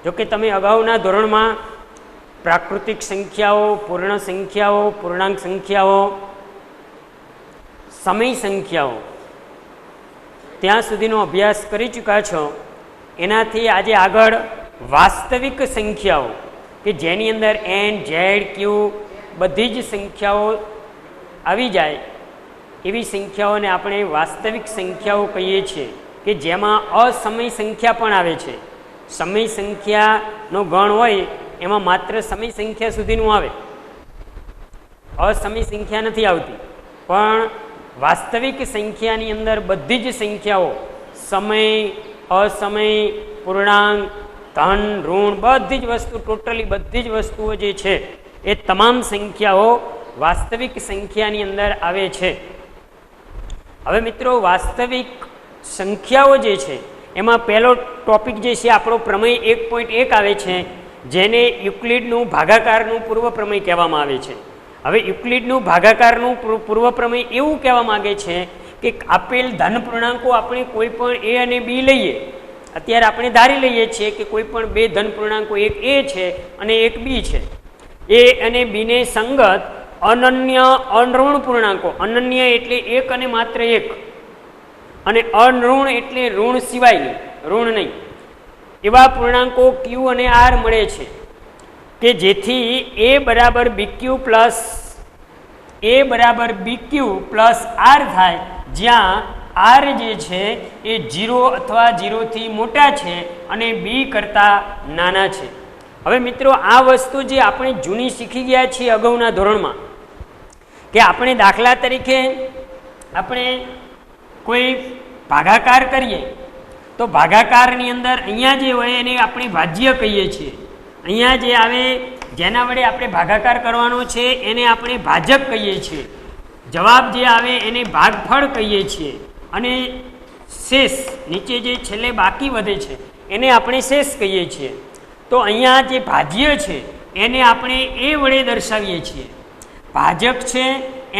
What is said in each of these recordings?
જો કે તમે અગાઉના ધોરણમાં પ્રાકૃતિક સંખ્યાઓ, પૂર્ણ સંખ્યાઓ, પૂર્ણાંક સંખ્યાઓ, સમય સંખ્યાઓ ત્યાં સુધીનો અભ્યાસ કરી ચૂક્યા છો. એનાથી આજે આગળ વાસ્તવિક સંખ્યાઓ કે જેની અંદર એન, ઝેડ, ક્યુ બધી જ સંખ્યાઓ આવી જાય એવી સંખ્યાઓને આપણે વાસ્તવિક સંખ્યાઓ કહીએ છીએ, કે જેમાં અસમય સંખ્યા પણ આવે છે. સમય સંખ્યાનો ગણ હોય એમાં માત્ર સમય સંખ્યા સુધીનું આવે, અસમય સંખ્યા નથી આવતી. પણ વાસ્તવિક સંખ્યાની અંદર બધી જ સંખ્યાઓ સમય, અસમય, પૂર્ણાંક, ધન, ઋણ બધી જ વસ્તુ, ટોટલી બધી જ વસ્તુઓ જે છે એ તમામ સંખ્યાઓ વાસ્તવિક સંખ્યાની અંદર આવે છે. હવે મિત્રો, વાસ્તવિક સંખ્યાઓ જે છે એમાં પહેલો ટોપિક જે છે આપણો પ્રમેય 1.1 આવે છે, જેને યુક્લિડનું ભાગાકારનું પૂર્વ પ્રમેય કહેવામાં આવે છે. હવે યુક્લિડનું ભાગાકારનું પૂર્વ પ્રમેય એવું કહેવા માંગે છે કે આપેલ ધન પૂર્ણાંકો આપણે કોઈ પણ એ અને બી લઈએ. અત્યારે આપણે ધારી લઈએ છીએ કે કોઈ પણ બે ધન પૂર્ણાંકો, એક એ છે અને એક બી છે. એ અને બીને સંગત અનન્ય અનઋણ પૂર્ણાંકો, અનન્ય એટલે એક અને માત્ર એક, અને અનઋણ એટલે ઋણ સિવાયની, ઋણ નહીં, એવા પૂર્ણાંકો ક્યુ અને આર મળે છે, કે જેથી એ બરાબર બીક્યુ પ્લસ આર થાય, જ્યાં આર જે છે એ 0 અથવા 0થી મોટા છે અને બી કરતાં નાના છે. હવે મિત્રો, આ વસ્તુ જે આપણે જૂની શીખી ગયા છીએ અગાઉના ધોરણમાં, કે આપણે દાખલા તરીકે આપણે કોઈ ભાગાકાર કરીએ તો ભાગાકારની અંદર અહીંયા જે હોય એને આપણે ભાજ્ય કહીએ છીએ. અહીંયા જે આવે જેના વડે આપણે ભાગાકાર કરવાનો છે એને આપણે ભાજક કહીએ છીએ. જવાબ જે આવે એને ભાગફળ કહીએ છીએ, અને શેષ નીચે જે છેલ્લે બાકી વધે છે એને આપણે શેષ કહીએ છીએ. તો અહીંયા જે ભાજ્ય છે એને આપણે એ વડે દર્શાવીએ છીએ, ભાજક છે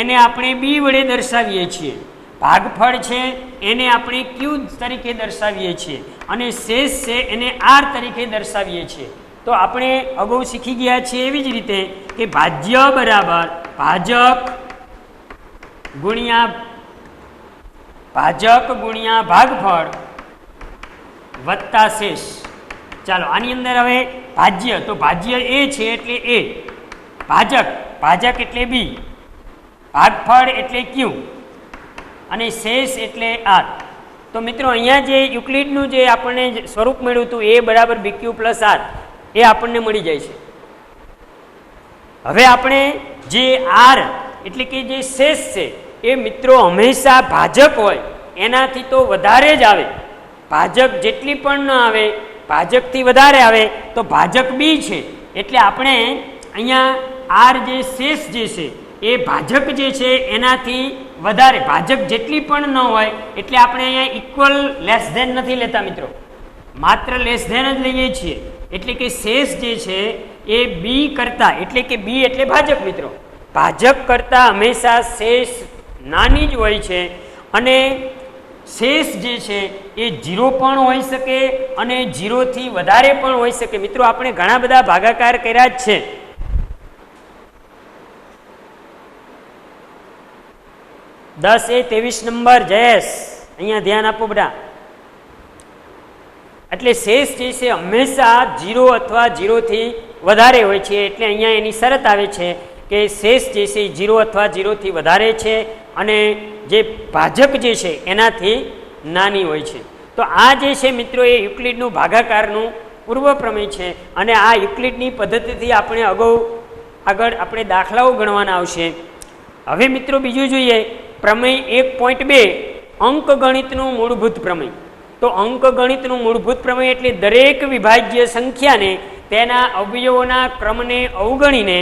એને આપણે બી વડે દર્શાવીએ છીએ, ભાગફળ છે એને આપણે ક્યુ તરીકે દર્શાવીએ છીએ, અને શેષ છે એને આર તરીકે દર્શાવીએ છીએ. તો આપણે અગાઉ શીખી ગયા છીએ એવી જ રીતે કે ભાજ્ય બરાબર ભાજક ગુણ્યા ભાગફળ વત્તા શેષ. ચાલો આની અંદર હવે ભાજ્ય, તો ભાજ્ય એ છે એટલે એ, ભાજક એટલે બી, ભાગફળ એટલે ક્યુ, અને શેષ એટલે આર. તો મિત્રો, અહીંયા જે યુક્લિડનું જે આપણને સ્વરૂપ મળ્યું હતું એ બરાબર બીક્યુ પ્લસ આર, એ આપણને મળી જાય છે. હવે આપણે જે આર એટલે કે જે શેષ છે એ મિત્રો હંમેશા ભાજક હોય એનાથી તો વધારે જ આવે. ભાજક જેટલી પણ ન આવે, ભાજકથી વધારે આવે તો ભાજક બી છે. એટલે આપણે અહીંયા આર જે શેષ જે છે એ ભાજક જે છે એનાથી વધારે, ભાજક જેટલી પણ ન હોય એટલે આપણે અહીંયા ઇક્વલ લેસ ધેન નથી લેતા મિત્રો, માત્ર લેસ ધેન જ લઈએ છીએ. એટલે કે શેષ જે છે એ બી કરતા, એટલે કે બી એટલે ભાજક મિત્રો, ભાજક કરતા હંમેશા શેષ નાની જ હોય છે. અને શેષ જે છે એ 0 પણ હોઈ શકે અને 0થી વધારે પણ હોઈ શકે. મિત્રો, આપણે ઘણા બધા ભાગાકાર કર્યા જ છે. દસ એ 23 નંબર, જયેશ અહીંયા ધ્યાન આપો બધા. એટલે શેષ જે છે હંમેશા 0 અથવા 0થી વધારે હોય છે. એટલે અહીંયા એની શરત આવે છે કે શેષ જે છે 0 અથવા 0થી વધારે છે અને જે ભાજક જે છે એનાથી નાની હોય છે. તો આ જે છે મિત્રો એ યુક્લિડનું ભાગાકારનું પૂર્વ પ્રમેય છે. અને આ યુક્લિડની પદ્ધતિથી આપણે આગળ આપણે દાખલાઓ ગણવાના આવશે. હવે મિત્રો બીજું જોઈએ, પ્રમેય 1.2 અંકગણિતનું મૂળભૂત પ્રમેય. તો અંકગણિતનું મૂળભૂત પ્રમેય એટલે દરેક વિભાજ્ય સંખ્યાને તેના અવયવોના ક્રમને અવગણીને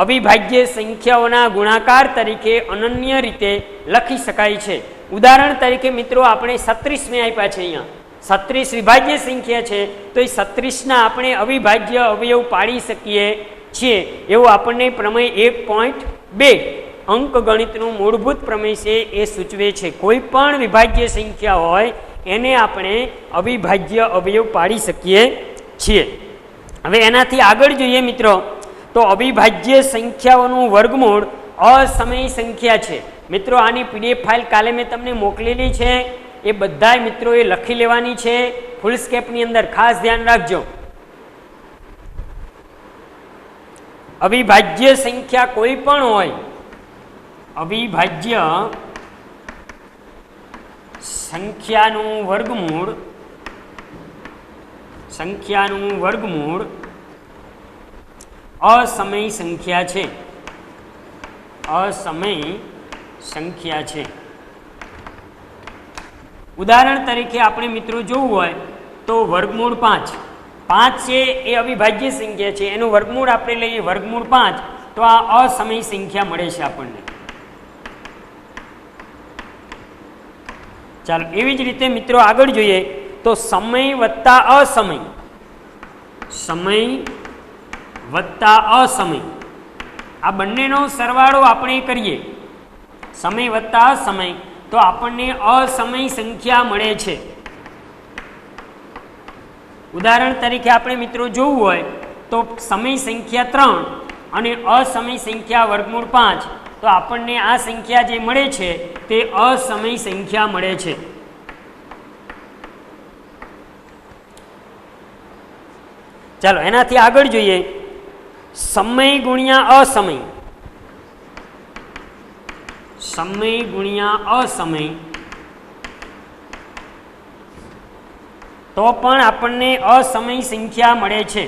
અવિભાજ્ય સંખ્યાઓના ગુણાકાર તરીકે અનન્ય રીતે લખી શકાય છે. ઉદાહરણ તરીકે મિત્રો આપણે 36 મેં આપ્યા છે. અહીંયા 36 વિભાજ્ય સંખ્યા છે, તો એ 36ના આપણે અવિભાજ્ય અવયવ પાડી શકીએ છીએ. એવું આપણને પ્રમેય 1.2 અંકગણિતનું મૂળભૂત પ્રમેય છે એ સૂચવે છે. કોઈ પણ વિભાજ્ય સંખ્યા હોય એને આપણે અવિભાજ્ય અવયવ પાડી શકીએ છીએ. હવે એનાથી આગળ જોઈએ મિત્રો તો અવિભાજ્ય સંખ્યાઓનું વર્ગમૂળ અસમય સંખ્યા છે. મિત્રો આની પીડીએફ ફાઇલ કાલે મેં તમને મોકલેલી છે, એ બધા મિત્રોએ લખી લેવાની છે ફૂલ સ્કેપની અંદર, ખાસ ધ્યાન રાખજો. અવિભાજ્ય સંખ્યા કોઈ પણ હોય, અવિભાજ્ય સંખ્યાનું વર્ગમૂળ અસમય સંખ્યા છે. અસમય સંખ્યા છે. ઉદાહરણ તરીકે આપણે મિત્રો જોવું હોય તો વર્ગમૂળ 5 છે એ અવિભાજ્ય સંખ્યા છે, એનું વર્ગમૂળ આપણે લઈએ વર્ગમૂળ 5, તો આ અસમય સંખ્યા મળે છે આપણને. ચાલો એવી જ રીતે મિત્રો આગળ જોઈએ તો સમય વત્તા અસમય, સમય વત્તા અસમય, આ બંનેનો સરવાળો આપણે કરીએ, સમય વત્તા અસમય, તો આપણને અસમય સંખ્યા મળે છે. ઉદાહરણ તરીકે આપણે મિત્રો જોવું હોય તો સમય સંખ્યા 3 અને અસમય સંખ્યા વર્ગમૂળ 5, તો આપણને આ સંખ્યા જે મળે છે તે અસમય સંખ્યા મળે છે. ચાલો એનાથી આગળ જોઈએ સમય ગુણ્યા અસમય, સમય ગુણ્યા અસમય, તો પણ આપણને અસમય સંખ્યા મળે છે.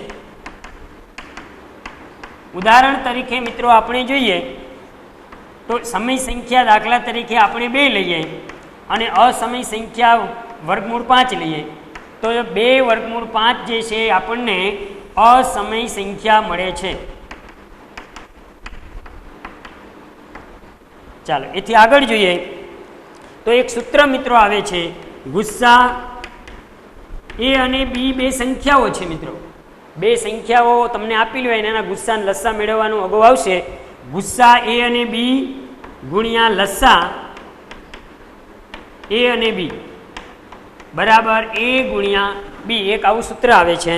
ઉદાહરણ તરીકે મિત્રો આપણે જોઈએ તો સમય સંખ્યા દાખલા તરીકે આપણે 2 લઈએ અને અસમય સંખ્યા વર્ગમૂળ 5 લઈએ, તો 2 વર્ગમૂળ 5 જે છે આપણને અસમય સંખ્યા મળે છે. ચાલો એથી આગળ જોઈએ તો એક સૂત્ર મિત્રો આવે છે, ગુસ્સા એ અને બી 2 સંખ્યાઓ છે મિત્રો, 2 સંખ્યાઓ તમને આપેલી હોય એના ગુસ્સા અને લસ્સા મેળવવાનું અગાઉ આવશે. ગુસ્સા એ અને બી ગુણ્યા લસ્સા એ અને બી બરાબર એ ગુણ્યા બી, એક આવું સૂત્ર આવે છે.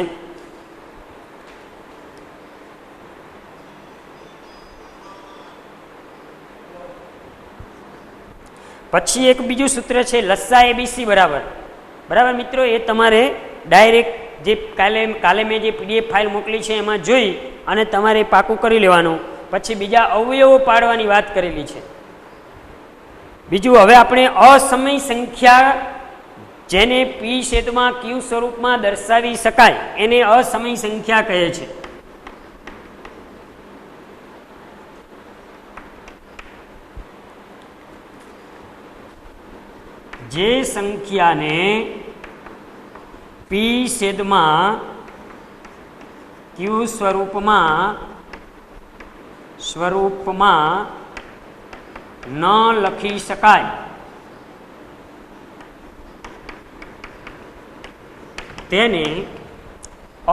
પછી એક બીજું સૂત્ર છે લસ્સા એબીસી બરાબર મિત્રો, એ તમારે ડાયરેક્ટ જે કાલે મેં જે પીડીએફ ફાઇલ મોકલી છે એમાં જોઈ અને તમારે પાકું કરી લેવાનું. પછી બીજા અવયવો પાડવાની વાત કરેલી છે. બીજું હવે આપણે અસમય સંખ્યા જેને પી છેદમાં ક્યુ સ્વરૂપમાં દર્શાવી શકાય એને અસમય સંખ્યા કહે છે. જે સંખ્યાને પી છેદમાં ક્યુ સ્વરૂપમાં ન લખી શકાય તેને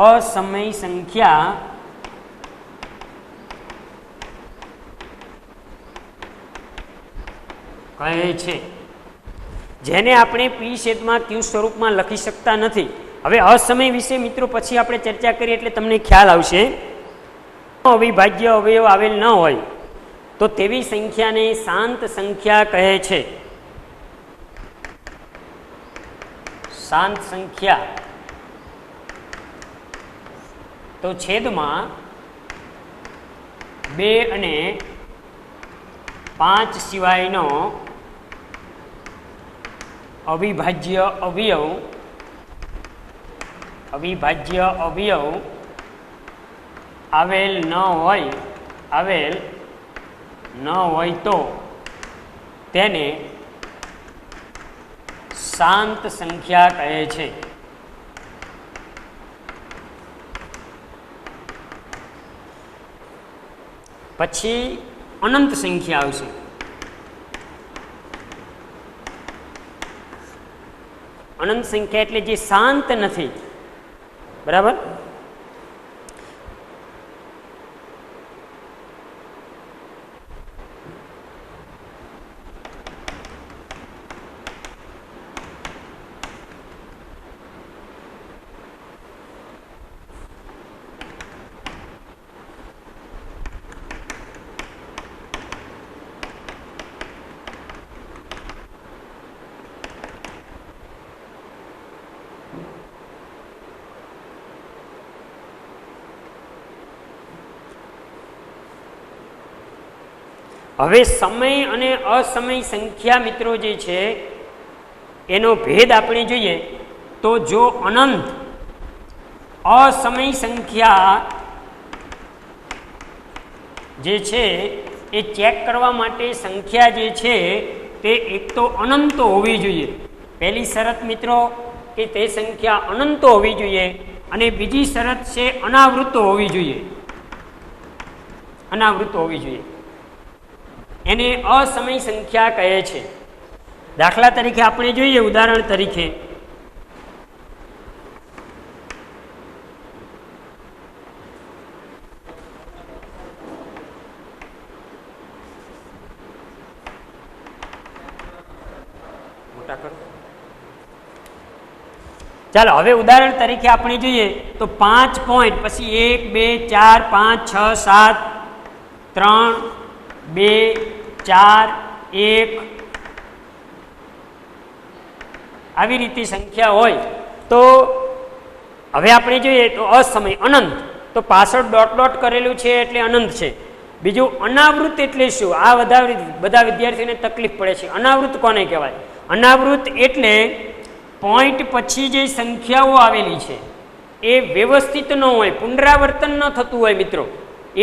અસમય સંખ્યા કહે છે. જેને આપણે પી છેદમાં ક્યુ સ્વરૂપમાં લખી શકતા નથી. હવે અસમય વિશે મિત્રો પછી આપણે ચર્ચા કરીએ એટલે તમને ખ્યાલ આવશે. અવિભાજ્ય અવયવ આવેલ ન હોય તો તેવી સંખ્યાને શાંત સંખ્યા કહે છે. શાંત સંખ્યા તો છેદમાં 2 અને 5 સિવાયનો અવિભાજ્ય અવયવ આવેલ ન હોય તો તેને શાંત સંખ્યા કહે છે. પછી અનંત સંખ્યા આવશે. અનંત સંખ્યા એટલે જે શાંત નથી, બરાબર. હવે સમય અને અસમય સંખ્યા મિત્રો જે છે એનો ભેદ આપણે જોઈએ તો જો અનંત અસમય સંખ્યા જે છે એ ચેક કરવા માટે સંખ્યા જે છે તે એક તો અનંત હોવી જોઈએ, પહેલી શરત મિત્રો કે તે સંખ્યા અનંત હોવી જોઈએ, અને બીજી શરત છે અનાવૃત હોવી જોઈએ, અનાવૃત હોવી જોઈએ. એને અસમય સંખ્યા કહે છે. દાખલા તરીકે આપણે જોઈએ, ઉદાહરણ તરીકે ચાલો હવે ઉદાહરણ તરીકે આપણે જોઈએ તો 5 પોઈન્ટ પછી 1 2 4 5 6 7 3 2 4 1 આવી રીતે સંખ્યા હોય તો હવે આપણે જોઈએ તો અસમય અનંત, તો પાછળ ડોટ ડોટ કરેલું છે એટલે અનંત છે. બીજું અનાવૃત એટલે શું? આ બધા વિદ્યાર્થીઓને તકલીફ પડે છે. અનાવૃત કોને કહેવાય? અનાવૃત એટલે પોઈન્ટ પછી જે સંખ્યાઓ આવેલી છે એ વ્યવસ્થિત ન હોય, પુનરાવર્તન ન થતું હોય મિત્રો,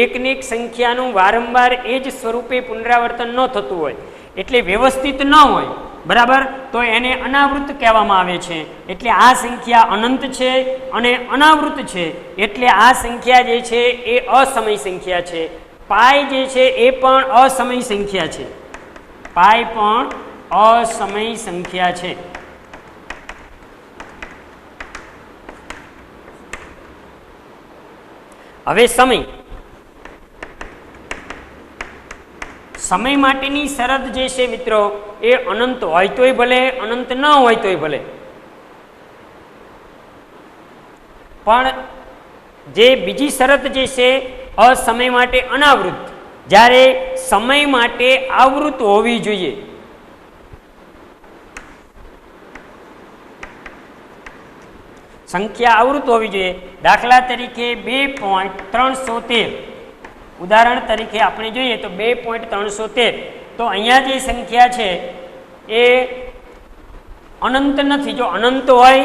એકને એક સંખ્યાનું વારંવાર એ જ સ્વરૂપે પુનરાવર્તન ન થતું હોય, એટલે વ્યવસ્થિત ન હોય, બરાબર, તો એને અનાવૃત કહેવામાં આવે છે. એટલે આ સંખ્યા અનંત છે અને અનાવૃત છે, એટલે આ સંખ્યા જે છે એ અસમય સંખ્યા છે. પાય જે છે એ પણ અસમય સંખ્યા છે, પાય પણ અસમય સંખ્યા છે. હવે સમય માટેની શરત જે છે મિત્રો એ અનંત હોય તોય ભલે, અનંત ન હોય તોય ભલે, પણ જે બીજી શરત જે છે અસમય માટે અનાવૃત, જ્યારે સમય માટે આવૃત હોવી જોઈએ. સંખ્યા આવૃત હોવી જોઈએ. દાખલા તરીકે 2.313, ઉદાહરણ તરીકે આપણે જોઈએ તો 2.313, તો અહીંયા જે સંખ્યા છે એ અનંત નથી. જો અનંત હોય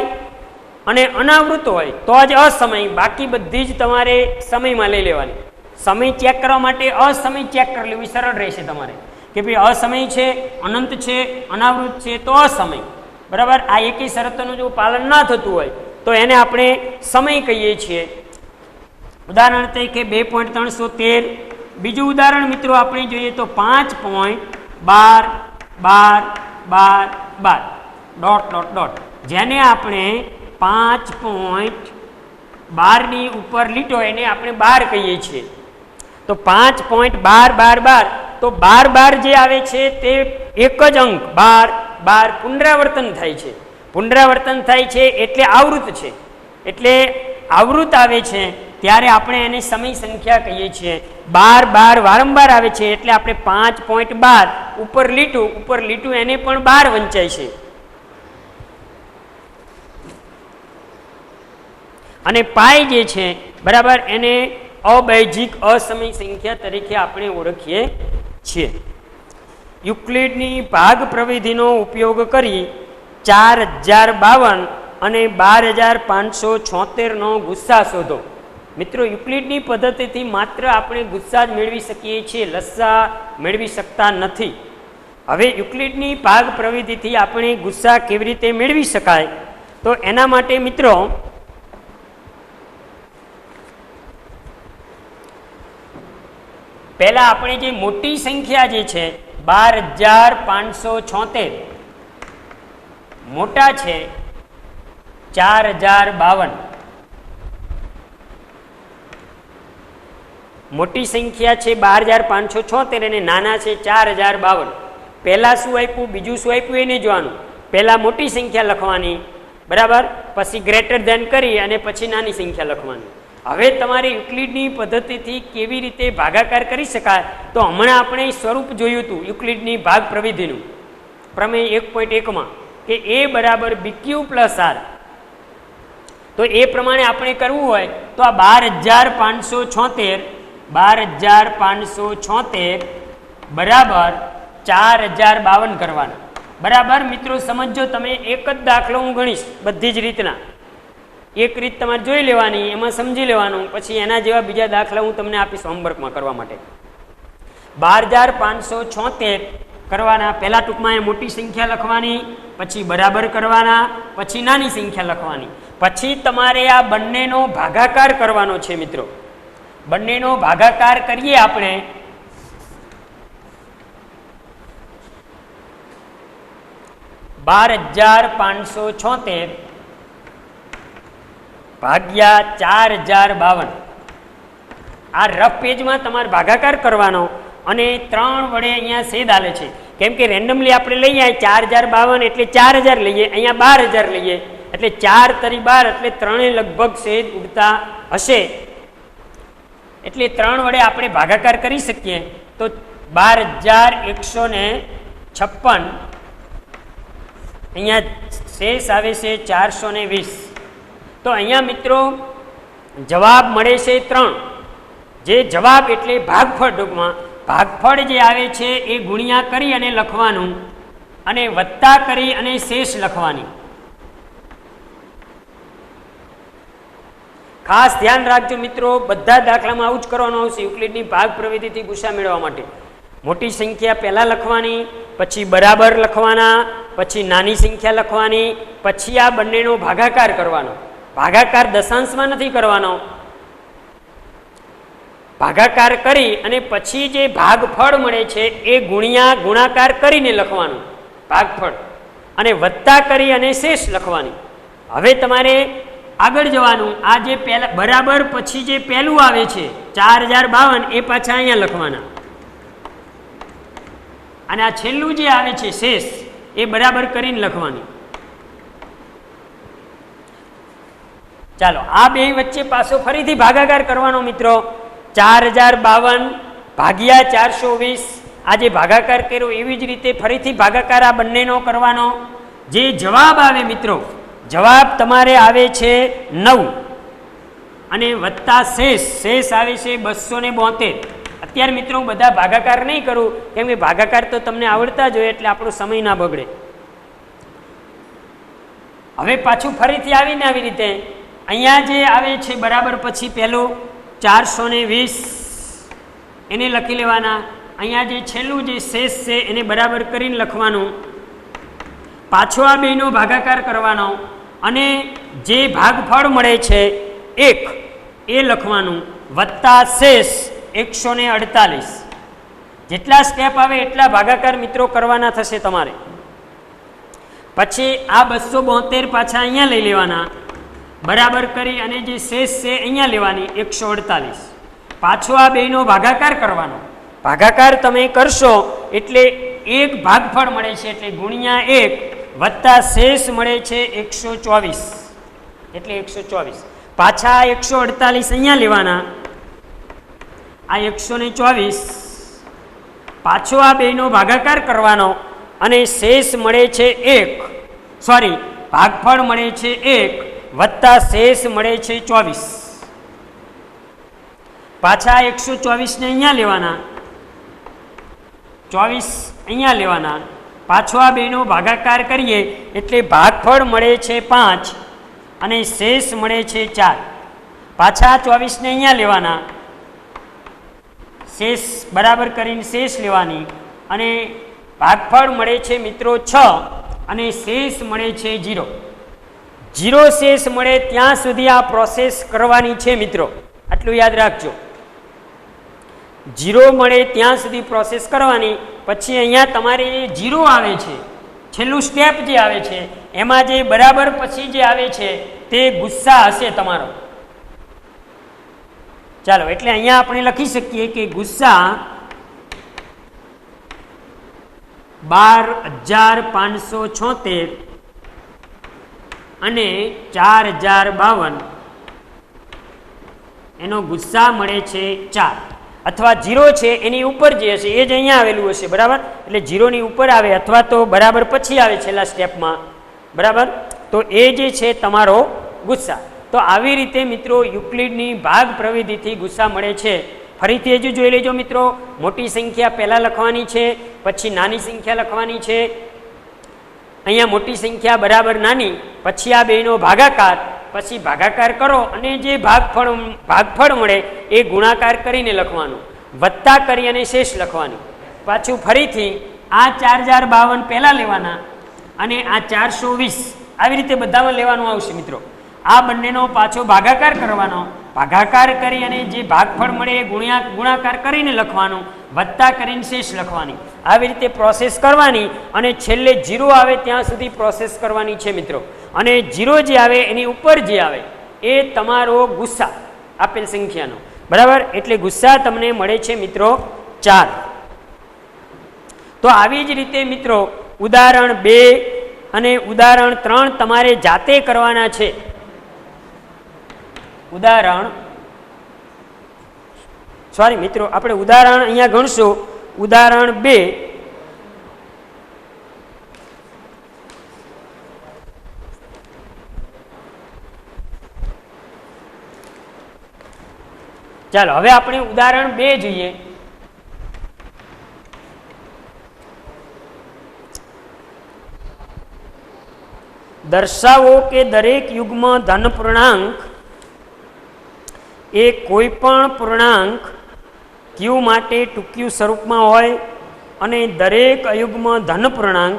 અને અનાવૃત હોય તો જ અસમય, બાકી બધી જ તમારે સમયમાં લઈ લેવાની. સમય ચેક કરવા માટે અસમય ચેક કરી લેવી સરળ રહેશે તમારે, કે ભાઈ અસમય છે, અનંત છે, અનાવૃત છે તો અસમય, બરાબર. આ એકેય શરતોનું જો પાલન ના થતું હોય તો એને આપણે સમય કહીએ છીએ. ઉદાહરણ તરીકે 2.313. બીજું ઉદાહરણ મિત્રો આપણે જોઈએ તો 5.12 ડોટ ડોટ ડોટ, જેને આપણે 5.12 ની ઉપર લીટો એને આપણે 12 કહીએ છીએ. તો 5.12 તો 12 જે આવે છે તે એક જ અંક 12 પુનરાવર્તન થાય છે. પુનરાવર્તન થાય છે એટલે આવૃત છે, એટલે આવૃત આવે છે ત્યારે આપણે એને સમય સંખ્યા કહીએ છીએ. 12 વારંવાર આવે છે એટલે આપણે 5.12 ઉપર લીટું એને પણ 12 વંચાય છે. અને પાય જે છે, બરાબર, એને અબૈજિક અસમય સંખ્યા તરીકે આપણે ઓળખીએ છીએ. યુક્લિડની ભાગ પ્રવિધિનો ઉપયોગ કરી 4052 અને 12576 નો ગુસ્સા શોધો. મિત્રો, યુક્લિડની પદ્ધતિથી માત્ર આપણે ગુસ્સા જ મેળવી શકીએ છીએ, લસ્સા મેળવી શકતા નથી. હવે યુક્લિડની ભાગ પ્રવિધિથી આપણે ગુસ્સા કેવી રીતે મેળવી શકાય, તો એના માટે મિત્રો પહેલા આપણે જે મોટી સંખ્યા જે છે 12576 મોટા છે 4052, મોટી સંખ્યા છે 12576 અને નાના છે 4052. પહેલા શું આપ્યું બીજું શું આપ્યું એને જોવાનું. પહેલા મોટી સંખ્યા લખવાની, બરાબર, પછી ગ્રેટર ધેન કરી અને પછી નાની સંખ્યા લખવાની. હવે તમારે યુક્લિડની પદ્ધતિથી કેવી રીતે ભાગાકાર કરી શકાય, તો હમણાં આપણે સ્વરૂપ જોયું હતું યુક્લિડની ભાગ પ્રવિધિનું, પ્રમેય 1.1 કે a બરાબર BQ + R. તો એ પ્રમાણે આપણે કરવું હોય તો આ 12576 બરાબર 4052 કરવાના. બરાબર મિત્રો સમજો, તમે એક જ દાખલો હું ગણીશ બધી જ રીતના. એક રીત તમારે જોઈ લેવાની, એમાં સમજી લેવાનું, પછી એના જેવા બીજા દાખલા હું તમને આપીશ હોમવર્કમાં કરવા માટે. 12576 કરવાના. પહેલા ટૂંકમાં એ મોટી સંખ્યા લખવાની, પછી બરાબર કરવાના, પછી નાની સંખ્યા લખવાની, પછી તમારે આ બંનેનો ભાગાકાર કરવાનો છે મિત્રો. બંનેનો ભાગાકાર કરીએ આપણે. ₹12,576 ભાગ્યા 4052. આ રફ પેજમાં તમારે ભાગાકાર કરવાનો અને 3 વડે અહીંયા છેદ આલે છે. કેમ કે રેન્ડમલી આપણે લઈએ 4052 એટલે 4000 લઈએ, અહીંયા 12000 લઈએ, એટલે 4 તરી 12 એટલે 3 લગભગ છેદ ઉડતા હશે, એટલે 3 વડે આપણે ભાગાકાર કરી શકીએ. તો 12156 અહીંયા શેષ આવે છે 420. તો અહીંયા મિત્રો જવાબ મળે છે 3. જે જવાબ એટલે ભાગફળ, ટૂંકમાં ભાગફળ જે આવે છે એ ગુણ્યા કરી અને લખવાનું, અને વત્તા કરી અને શેષ લખવાની. ખાસ ધ્યાન રાખજો મિત્રો, બધા દાખલામાં આવું જ કરવાનું આવશે યુક્લિડની ભાગ પ્રવિધિથી ગુસ્સા મેળવવા માટે. મોટી સંખ્યા પહેલાં લખવાની, પછી બરાબર લખવાના, પછી નાની સંખ્યા લખવાની, પછી આ બંનેનો ભાગાકાર કરવાનો. ભાગાકાર દશાંશમાં નથી કરવાનો, ભાગાકાર કરી અને પછી જે ભાગફળ મળે છે એ ગુણાકાર કરીને લખવાનું ભાગફળ, અને વત્તા કરી અને શેષ લખવાની. હવે તમારે આગળ જવાનું. આ જે પહેલા બરાબર પછી જે પહેલું આવે છે 4052 એ પાછા અહીંયા લખવાના, અને આ છેલ્લું જે આવે છે શેષ એ બરાબર કરીને લખવાની. ચાલો આ બે વચ્ચે પાછો ફરીથી ભાગાકાર કરવાનો મિત્રો. 4052 ભાગ્યા 420. આ જે ભાગાકાર કર્યો એવી જ રીતે ફરીથી ભાગાકાર આ બંનેનો કરવાનો. જે જવાબ આવે મિત્રો, જવાબ તમારે આવે છે 9, અને વત્તા શેષ આવે છે 272. અત્યારે મિત્રો હું બધા ભાગાકાર નહીં કરું, કેમ કે ભાગાકાર તો તમને આવડતા જ હોય એટલે આપણો સમય ના બગડે. હવે પાછું ફરીથી આવીને આવી રીતે અહીંયા જે આવે છે બરાબર પછી પહેલું 420 એને લખી લેવાના. અહીંયા જે છેલ્લું જે શેષ છે એને બરાબર કરીને લખવાનું. પાછો આ બેનો ભાગાકાર કરવાનો, અને જે ભાગફળ મળે છે 1 એ લખવાનું, વત્તા શેષ 148. જેટલા સ્ટેપ આવે એટલા ભાગાકાર મિત્રો કરવાના થશે તમારે. પછી આ 272 પાછા અહીંયા લઈ લેવાના, બરાબર કરી અને જે શેષ છે અહીંયા લેવાની 148. પાછો આ બેનો ભાગાકાર કરવાનો. ભાગાકાર તમે કરશો એટલે 1 ભાગફળ મળે છે એટલે ગુણ્યા 1 વત્તા શેષ મળે છે 124 એટલે 124. પાછા 148 અહીંયા લેવાના, આ 124. પાછો આ બેનો ભાગાકાર કરવાનો અને શેષ મળે છે 1, ભાગફળ મળે છે 1 વત્તા શેષ મળે છે 24. પાછા 124 ને અહીંયા લેવાના, 24 અહીંયા લેવાના. પાછો આ બેનો ભાગાકાર કરીએ એટલે ભાગફળ મળે છે 5 અને શેષ મળે છે 4. પાછા 24 ને અહીંયા લેવાના, શેષ બરાબર કરીને શેષ લેવાની, અને ભાગફળ મળે છે મિત્રો 6 અને શેષ મળે છે 0. 0 શેષ મળે ત્યાં સુધી આ પ્રોસેસ કરવાની છે મિત્રો, આટલું યાદ રાખજો. 0 મળે ત્યાં સુધી પ્રોસેસ કરવાની. પછી અહીંયા તમારે 0 આવે છે, છેલ્લું સ્ટેપ જે આવે છે એમાં જે બરાબર પછી જે આવે છે તે ગુસ્સા હશે તમારો. ચાલો એટલે અહીંયા આપણે લખી શકીએ કે ગુસ્સા 12,576 અને 4052 એનો ગુસ્સા મળે છે 4, અથવા 0 છે એની ઉપર જે હશે એ જ અહીંયા આવેલું હશે, બરાબર. એટલે 0 ની ઉપર આવે અથવા તો બરાબર પછી આવે છેલ્લા સ્ટેપમાં, બરાબર. તો એ જે છે તમારો ગુસ્સા. તો આવી રીતે મિત્રો યુક્લિડની ભાગ પ્રવિધિથી ગુસ્સા મળે છે ફરીથી હજુ જોઈ લેજો મિત્રો, મોટી સંખ્યા પહેલાં લખવાની છે, પછી નાની સંખ્યા લખવાની છે. અહીંયા મોટી સંખ્યા બરાબર નાની, પછી આ બેનો ભાગાકાર, પછી ભાગાકાર કરો અને જે ભાગફળ મળે એ ગુણાકાર કરીને લખવાનું, વત્તા કરી અને શેષ લખવાની. પાછું ફરીથી આ 4052 પહેલાં લેવાના અને આ 420 આવી રીતે બધામાં લેવાનું આવશે મિત્રો. આ બંનેનો પાછો ભાગાકાર કરવાનો, ભાગાકાર કરી અને જે ભાગફળ મળે એ ગુણાકાર કરીને લખવાનું, વત્તા કરીને શેષ લખવાની. આવી રીતે પ્રોસેસ કરવાની અને છેલ્લે 0 આવે ત્યાં સુધી પ્રોસેસ કરવાની છે મિત્રો. અને 0 જે આવે એની ઉપર જે આવે એ તમારો ગુસ્સા આપેલ સંખ્યાનો, બરાબર. એટલે ગુસ્સા તમને મળે છે મિત્રો 4. તો આવી જ રીતે મિત્રો ઉદાહરણ 2 અને ઉદાહરણ 3 તમારે જાતે કરવાના છે. મિત્રો આપણે ઉદાહરણ અહીંયા ગણશું. ઉદાહરણ 2, ચાલો હવે આપણે ઉદાહરણ 2 જોઈએ. દર્શાવો કે દરેક યુગ્મ ધન પૂર્ણાંક એ કોઈ પણ પૂર્ણાંક ક્યુ માટે ટૂંક્યું સ્વરૂપમાં હોય અને દરેક અયુગ્મ ધન પૂર્ણાંક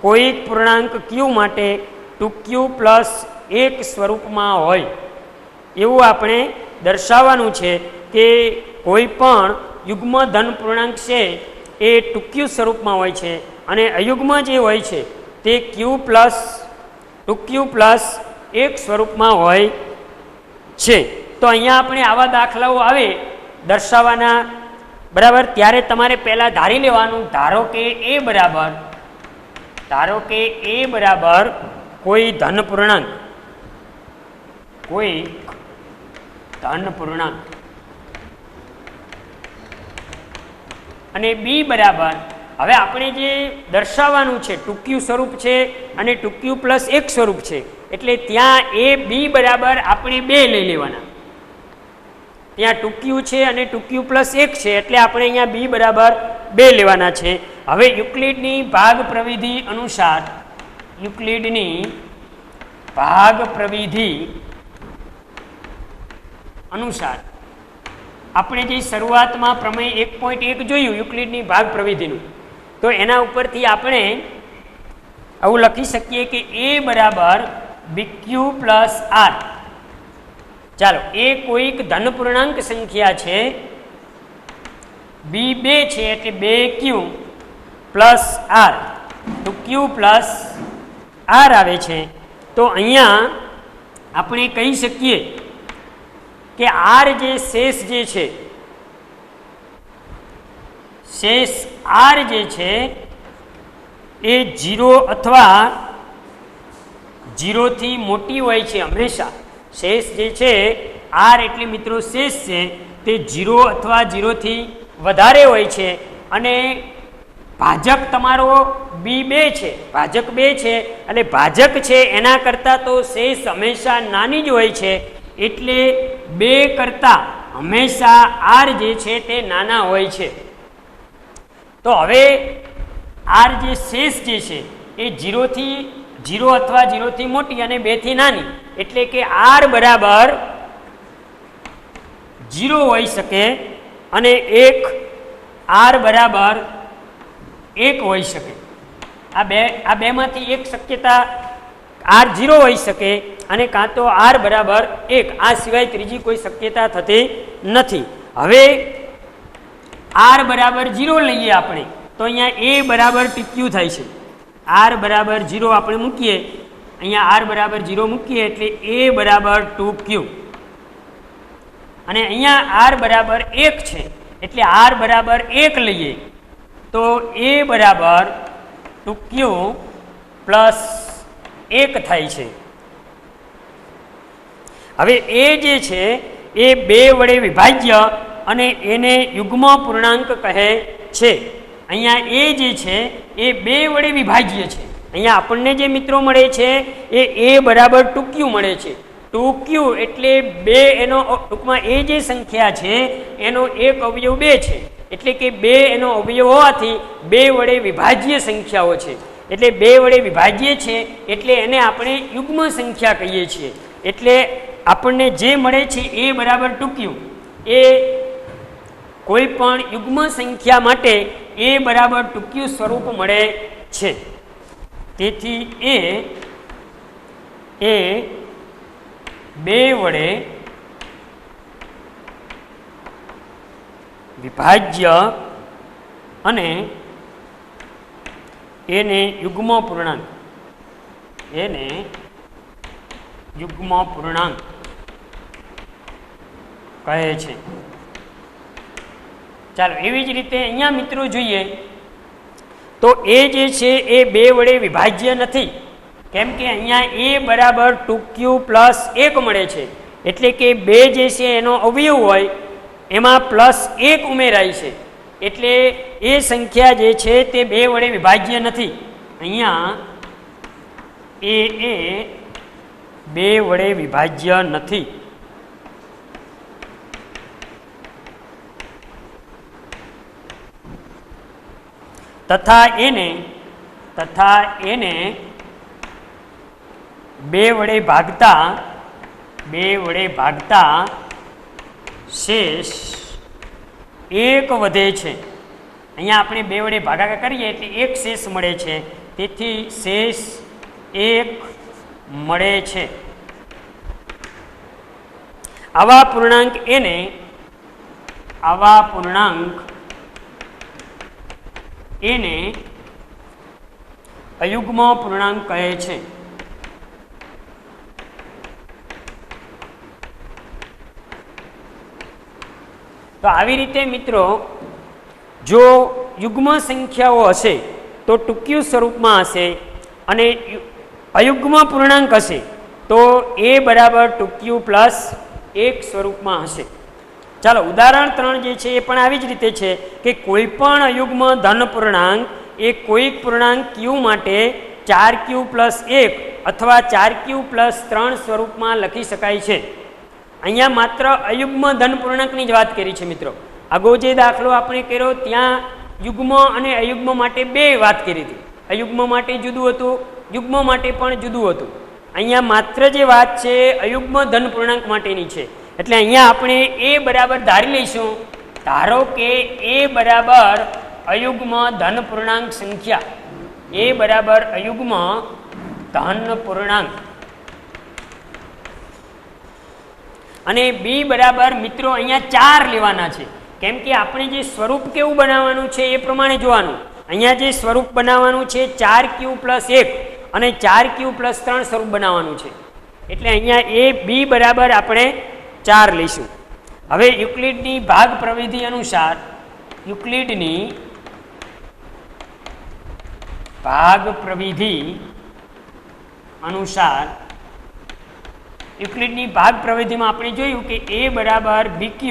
કોઈક પૂર્ણાંક ક્યુ માટે ટૂંક્યું પ્લસ 1 સ્વરૂપમાં હોય. એવું આપણે દર્શાવવાનું છે કે કોઈ પણ યુગ્મ ધન પૂર્ણાંક છે એ ટૂંક્યું સ્વરૂપમાં હોય છે અને અયુગ્મ જે હોય છે તે ક્યુ પ્લસ ટૂંક્યું પ્લસ 1 સ્વરૂપમાં હોય છે. તો અહીંયા આપણે આવા દાખલાઓ આવે દર્શાવવાના, બરાબર. ત્યારે તમારે પહેલાં ધારી લેવાનું, ધારો કે એ બરાબર કોઈ ધન પૂર્ણાંક, અને બી બરાબર, હવે આપણે જે દર્શાવવાનું છે ટૂંક્યું સ્વરૂપ છે અને ટૂંક્યું પ્લસ 1 સ્વરૂપ છે, એટલે ત્યાં એ બી બરાબર આપણે 2 લઈ લેવાના. ત્યાં ટૂંક્યું છે અને ટૂંક્યું પ્લસ 1 છે, એટલે આપણે અહીંયા બી બરાબર 2 લેવાના છે. હવે યુક્લિડની ભાગ પ્રવિધિ અનુસાર આપણે જે શરૂઆતમાં પ્રમેય 1.1 જોયું યુક્લિડની ભાગ પ્રવિધિનું, તો એના ઉપરથી આપણે આવું લખી શકીએ કે એ બરાબર બીક્યુ પ્લસ આર. ચાલો, એ કોઈક ધન પૂર્ણાંક સંખ્યા છે, બી 2 છે એટલે 2q પ્લસ આર, તો q પ્લસ આર આવે છે. તો અહીંયા આપણે કહી શકીએ કે આર જે શેષ જે છે, શેષ આર જે છે એ 0 અથવા 0 થી મોટી હોય છે હંમેશા. શેષ જે છે આર એટલે મિત્રો શેષ છે તે 0 અથવા 0 થી વધારે હોય છે. અને ભાજક તમારો B2 છે, ભાજક 2 છે, અને ભાજક છે એના કરતાં તો શેષ હંમેશા નાની જ હોય છે, એટલે 2 કરતાં હંમેશા આર જે છે તે નાના હોય છે. તો હવે આર જે શેષ જે છે એ 0 અથવા 0 થી મોટી અને 2 થી નાની, એટલે કે આર બરાબર 0 હોઈ શકે અને આર બરાબર 1 હોઈ શકે. આ બેમાંથી એક શક્યતા આર 0 હોઈ શકે અને કાં તો આર બરાબર 1, આ સિવાય ત્રીજી કોઈ શક્યતા થતી નથી. હવે આર બરાબર 0 લઈએ આપણે, તો અહીંયા એ બરાબર ટીક્યુ થાય છે. આર બરાબર 0 આપણે મૂકીએ, અહીંયા આર બરાબર 0 મૂકીએ એટલે એ બરાબર 2q, અને અહીંયા આર બરાબર 1 છે એટલે આર બરાબર 1 લઈએ તો એ બરાબર 2q પ્લસ 1 થાય છે. હવે એ જે છે એ 2 વડે વિભાજ્ય અને એને યુગ્મ પૂર્ણાંક કહે છે. અહીંયા એ જે છે એ 2 વડે વિભાજ્ય છે. અહીંયા આપણને જે મિત્રો મળે છે એ બરાબર 2q મળે છે, 2q એટલે 2, એનો ટૂંકમાં એ જે સંખ્યા છે એનો એક અવયવ 2 છે, એટલે કે 2 એનો અવયવ હોવાથી 2 વડે વિભાજ્ય સંખ્યાઓ છે, એટલે 2 વડે વિભાજ્ય છે એટલે એને આપણે યુગ્મ સંખ્યા કહીએ છીએ. એટલે આપણને જે મળે છે એ બરાબર 2q, એ કોઈ પણ યુગ્મ સંખ્યા માટે એ બરાબર 2q સ્વરૂપ મળે છે. તેથી એ 2 વડે વિભાજ્ય અને એને યુગ્મ પૂર્ણાંક કહે છે. ચાલો એવી જ રીતે અહીંયા મિત્રો જોઈએ તો એ જે છે એ 2 વડે વિભાજ્ય નથી, કેમ કે અહીંયા એ બરાબર 2q પ્લસ 1 મળે છે, એટલે કે 2 જે છે એનો અવયવ હોય એમાં +1 ઉમેરાય છે, એટલે એ સંખ્યા જે છે તે 2 વડે વિભાજ્ય નથી. અહીંયા એ 2 વડે વિભાજ્ય નથી. તથા એને 2 વડે ભાગતા શેષ 1 વધે છે. અહીંયા આપણે 2 વડે ભાગાકાર કરીએ એટલે 1 શેષ મળે છે, તેથી શેષ 1 મળે છે. આવા પૂર્ણાંક એને અયુગ્મ પૂર્ણાંક કહે છે. તો આવી રીતે મિત્રો જો યુગ્મ સંખ્યાઓ હશે તો 2q સ્વરૂપમાં હશે, અને અયુગ્મ પૂર્ણાંક હશે તો એ બરાબર 2q પ્લસ 1 સ્વરૂપમાં હશે. ચાલો ઉદાહરણ 3 જે છે એ પણ આવી જ રીતે છે કે કોઈ પણ અયુગ્મ ધન પૂર્ણાંક એ કોઈક પૂર્ણાંક q માટે 4q પ્લસ 1 અથવા 4q પ્લસ 3 સ્વરૂપમાં લખી શકાય છે. અહીંયા માત્ર અયુગ્મ ધન પૂર્ણાંકની જ વાત કરી છે મિત્રો. અગાઉ જે દાખલો આપણે કર્યો ત્યાં યુગ્મ અને અયુગ્મ માટે 2 વાત કરી હતી. અયુગ્મ માટે જુદું હતું, યુગ્મ માટે પણ જુદું હતું. અહીંયા માત્ર જે વાત છે અયુગ્મ ધન પૂર્ણાંક માટેની છે, એટલે અહીંયા આપણે એ બરાબર ધારી લઈશું. ધારો કે એ બરાબર અયુગ્મ ધન પૂર્ણાંક સંખ્યા, એ બરાબર અયુગ્મ ધન પૂર્ણાંક, અને બી બરાબર મિત્રો અહીંયા 4 લેવાના છે, કેમ કે આપણે જે સ્વરૂપ કેવું બનાવવાનું છે એ પ્રમાણે જોવાનું. અહીંયા જે સ્વરૂપ બનાવવાનું છે 4q પ્લસ 1 અને 4q પ્લસ 3 સ્વરૂપ બનાવવાનું છે, એટલે અહીંયા એ બી બરાબર આપણે 4 લઈશું. હવે યુક્લિડની ભાગ પ્રવિધિ અનુસાર યુક્લિડની ભાગ પ્રવિધિમાં આપણે જોયું કે એ બરાબર BQ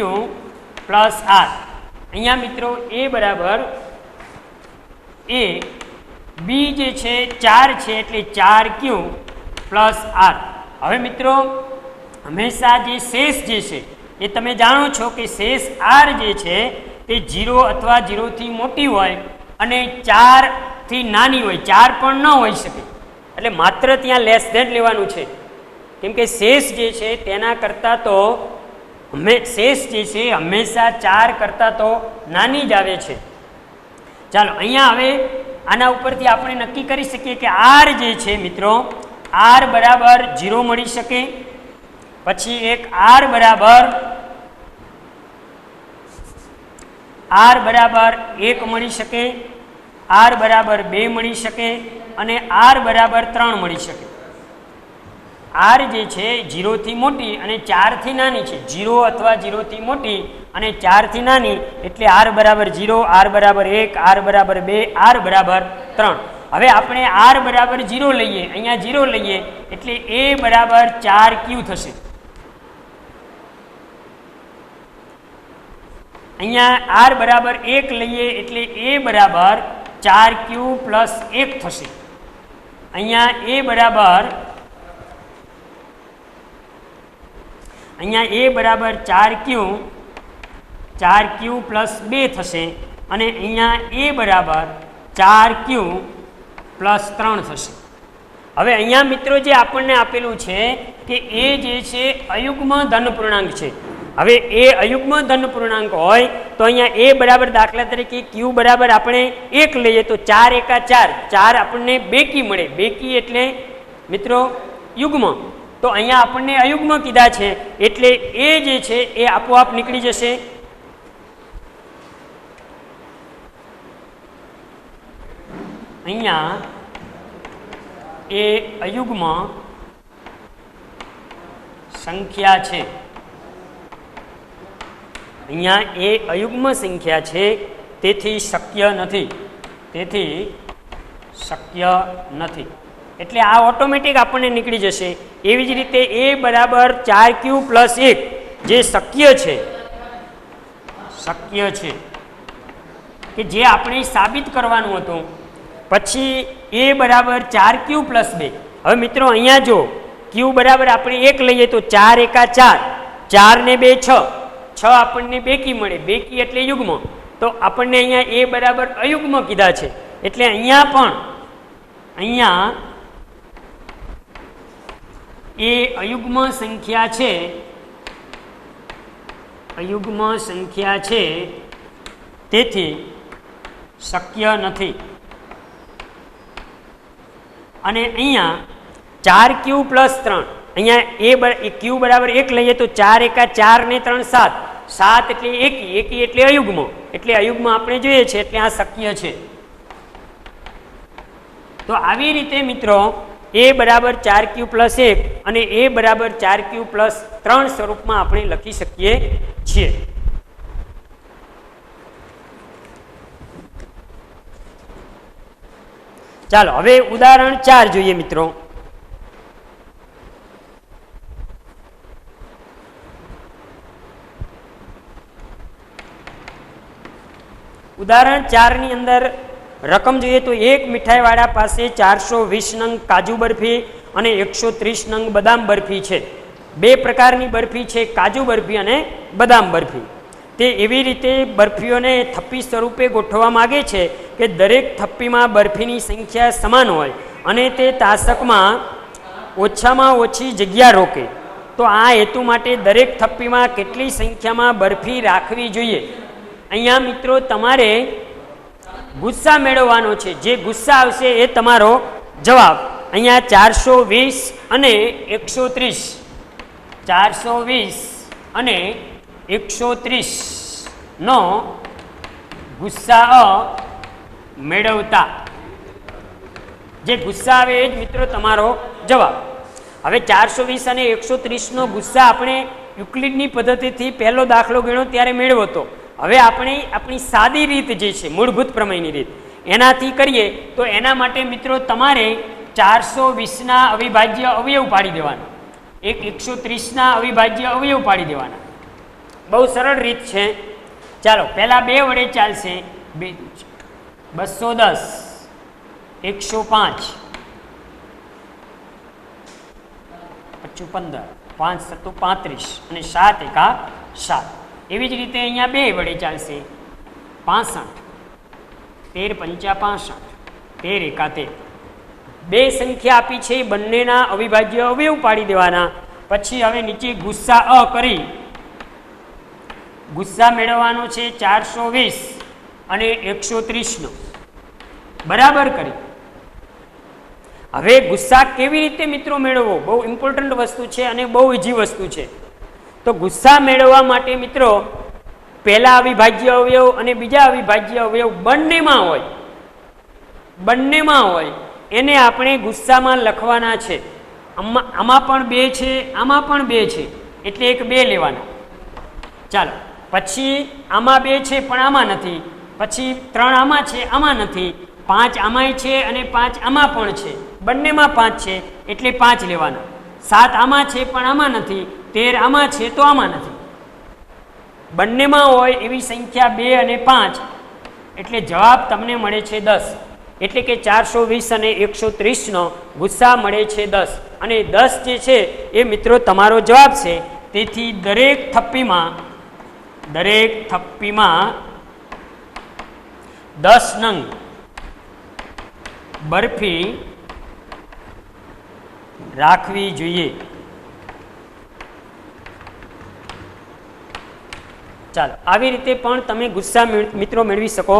પ્લસ R. અહીંયા મિત્રો એ બરાબર એ બી જે છે 4 છે, એટલે 4q પ્લસ R. હવે મિત્રો હંમેશા જે શેષ જે છે એ તમે જાણો છો કે શેષ R જે છે તે 0 અથવા 0 થી મોટી હોય અને 4 થી નાની હોય, 4 પણ ન હોઈ શકે, એટલે માત્ર ત્યાં લેસ ધેન લેવાનું છે, કેમ કે શેષ જે છે તેના કરતાં તો શેષ જે છે હંમેશા 4 કરતાં તો નાની જ આવે છે. ચાલો અહીંયા હવે આના ઉપરથી આપણે નક્કી કરી શકીએ કે R જે છે મિત્રો R બરાબર 0 મળી શકે, પછી એક R બરાબર 1 મળી શકે, R બરાબર 2 મળી શકે અને R બરાબર 3 મળી શકે. R જે છે 0 થી મોટી અને 4 થી નાની છે, 0 અથવા 0 થી મોટી અને 4 થી નાની, એટલે R બરાબર 0, R બરાબર 1, R બરાબર 2, R બરાબર 3. હવે આપણે R બરાબર 0 લઈએ, અહીંયા 0 લઈએ એટલે A બરાબર 4q થશે. અહીંયા R બરાબર 1 લઈએ એટલે A બરાબર 4q પ્લસ 1 થશે. અહીંયા A બરાબર અહીંયા એ બરાબર 4q પ્લસ 2 થશે અને અહીંયા એ બરાબર 4q પ્લસ 3 થશે. હવે અહીંયા મિત્રો જે આપણને આપેલું છે કે એ જે છે અયુગ્મ ધન પૂર્ણાંક છે. હવે એ અયુગ્મ ધન પૂર્ણાંક હોય તો અહીંયા એ બરાબર દાખલા તરીકે q બરાબર આપણે 1 લઈએ તો 4 એકા 4 આપણને બેકી મળે. બેકી એટલે મિત્રો યુગ્મ, તો અહીંયા આપણને અયુગ્મ કીધા છે એટલે એ જે છે એ આપોઆપ નીકળી જશે. અહીંયા એ અયુગ્મ સંખ્યા છે. અહીંયા એ અયુગ્મ સંખ્યા છે, તેથી શક્ય નથી. એટલે આ ઓટોમેટિક આપણને નીકળી જશે. એવી જ રીતે એ બરાબર 4q પ્લસ 1 જે શક્ય છે કે જે આપણે સાબિત કરવાનું હતું. પછી એ બરાબર 4q પ્લસ 2. હવે મિત્રો અહીંયા જો q બરાબર આપણે 1 લઈએ તો 4 એકા 4 ને 2 6 આપણને બેકી મળે. બેકી એટલે યુગ્મ, તો આપણને અહીંયા એ બરાબર અયુગ્મ કીધા છે એટલે અહીંયા એ અયુગ્મ સંખ્યા છે, તેથી શક્ય નથી. અને અહીંયા 4q પ્લસ 3, અહીંયા q બરાબર 1 લઈએ તો 4 એકા 4 ને 3 7 એટલે એકી એટલે અયુગ્મ, એટલે અયુગ્મ આપણે જોઈએ છે એટલે આ શક્ય છે. તો આવી રીતે મિત્રો એ બરાબર 4q પ્લસ 1 અને એ બરાબર 4q પ્લસ 3 સ્વરૂપમાં આપણે લખી શકીએ છીએ. ચાલો હવે ઉદાહરણ 4 જોઈએ મિત્રો. ઉદાહરણ 4 ની અંદર રકમ જોઈએ તો એક મીઠાઈવાળા પાસે 420 નંગ કાજુ બરફી અને 130 નંગ બદામ બરફી છે. બે પ્રકારની બરફી છે, કાજુ બરફી અને બદામ બરફી. તે એવી રીતે બરફીઓને થપ્પી સ્વરૂપે ગોઠવવા માગે છે કે દરેક થપ્પીમાં બરફીની સંખ્યા સમાન હોય અને તે તાસકમાં ઓછામાં ઓછી જગ્યા રોકે. તો આ હેતુ માટે દરેક થપ્પીમાં કેટલી સંખ્યામાં બરફી રાખવી જોઈએ? અહીંયા મિત્રો તમારે ગુસ્સા મેળવવાનો છે. જે ગુસ્સા આવશે એ તમારો જવાબ. અહીંયા 420 અને 130, 420 અને 130 નો ગુસ્સા મેળવતા જે ગુસ્સા આવે એ જ મિત્રો તમારો જવાબ. હવે 420 અને 130 નો ગુસ્સા આપણે યુક્લિડની પદ્ધતિથી પહેલો દાખલો ગણ્યો ત્યારે મેળવ્યો હતો. હવે આપણે આપણી સાદી રીત જે છે મૂળભૂત પ્રમેયની રીત એનાથી કરીએ તો એના માટે મિત્રો તમારે 420ના અવિભાજ્ય અવયવ પાડી દેવાના, 130ના અવિભાજ્ય અવયવ પાડી દેવાના. બહુ સરળ રીત છે. ચાલો પહેલા 2 વડે ચાલશે. 210, 105, 55, 5 સત્તુ 35 અને 7 એકા 7. એવી જ રીતે અહીંયા 2 વડે ચાલશે. 65, 13 પંચા 65, 13 એકા 13. બે સંખ્યા આપી છે, બંનેના અવિભાજ્ય અવયવ પાડી દેવાના. પછી હવે નીચે ગુસ્સા કરી ગુસ્સા મેળવવાનો છે 420 અને 130 નો બરાબર કરી. હવે ગુસ્સા કેવી રીતે મિત્રો મેળવવો? બહુ ઇમ્પોર્ટન્ટ વસ્તુ છે અને બહુ ઇઝી વસ્તુ છે. તો ગુસ્સા મેળવવા માટે મિત્રો પહેલા અવિભાજ્ય અવયવ અને બીજા અવિભાજ્ય અવયવ બંનેમાં હોય એને આપણે ગુસ્સામાં લખવાના છે. આમાં પણ 2 છે, આમાં પણ 2 છે એટલે એક 2 લેવાના. ચાલો પછી આમાં 2 છે પણ આમાં નથી, પછી 3 આમાં છે આમાં નથી, 5 આમાંય છે અને 5 આમાં પણ છે, બંનેમાં 5 છે એટલે 5 લેવાના. 7 આમાં છે પણ આમાં નથી, 13 આમાં છે તો આમાં નથી. બંનેમાં હોય એવી સંખ્યા 2 અને 5 એટલે જવાબ તમને મળે છે 10. એટલે કે 420 અને 130 નો ગુસ્સા મળે છે 10 અને 10 જે છે એ મિત્રો તમારો જવાબ છે. તેથી દરેક થપ્પીમાં 10 નંગ બરફી રાખવી જોઈએ. ચાલો આવી રીતે પણ તમે ગુસ્સા મિત્રો મેળવી શકો